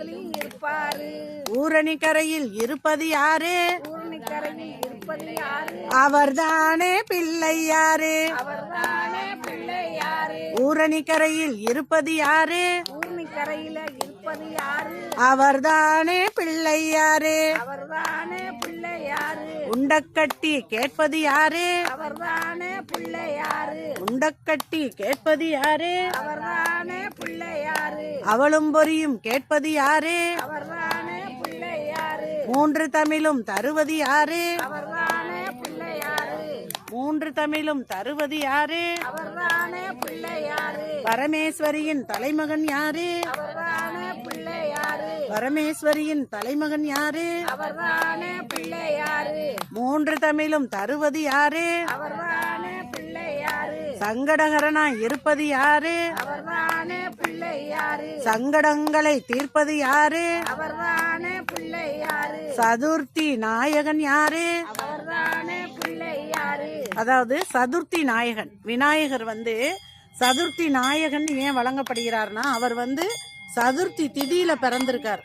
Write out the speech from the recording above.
அதுலயும் இருப்பாரு. ஊரணி கரையில் இருப்பது யாரு? ஊரணி கரையில் இருப்பது யாரு? அவர்தானே பிள்ளையாரு. அவர்தானே பிள்ளையாரு. ஊரணி கரையில் இருப்பது யாரு? ஊரணி கரையில இருப்பது யாரு? அவர்தானே பிள்ளையாரு. அவர்தானே பிள்ளையாரு. உண்டக்கட்டி கேட்பது யாரு? அவர்தானே பிள்ளையாரு. உண்டக்கட்டி கேட்பது யாரு? அவர்தானே பிள்ளையாரு. அவளும் பொரியும் கேட்பது யாரு? அவர்தானே பிள்ளையாரு. மூன்று தமிழும் தருவது யாரு? அவர்தானே பிள்ளையாரு. மூன்று தமிழும் தருவது யாரு? அவர்தானே பிள்ளையாரு. பரமேஸ்வரியின் தலைமகன் யாரு? அவர்தானே பிள்ளையாரு. பரமேஸ்வரியின் தலைமகன் யாரு? அவர்தானே பிள்ளையாரு. மூன்று தமிழும் தருவது யாரு? அவர்தானே பிள்ளையாரு. சங்கடகரனாய் இருப்பது யாரு? அவர்தானே பிள்ளையாரு. சங்கடங்களை தீர்ப்பது யாரு? அவர்தானே பிள்ளையாரு. சதுர்த்தி நாயகன் யாரு? அவர்தானே பிள்ளையாரு. அதாவது சதுர்த்தி நாயகன் விநாயகர் சதுர்த்தி நாயகன் ஏன் வழங்கப்படுகிறார்னா அவர் சதுர்த்தி திதியில பிறந்திருக்கார்.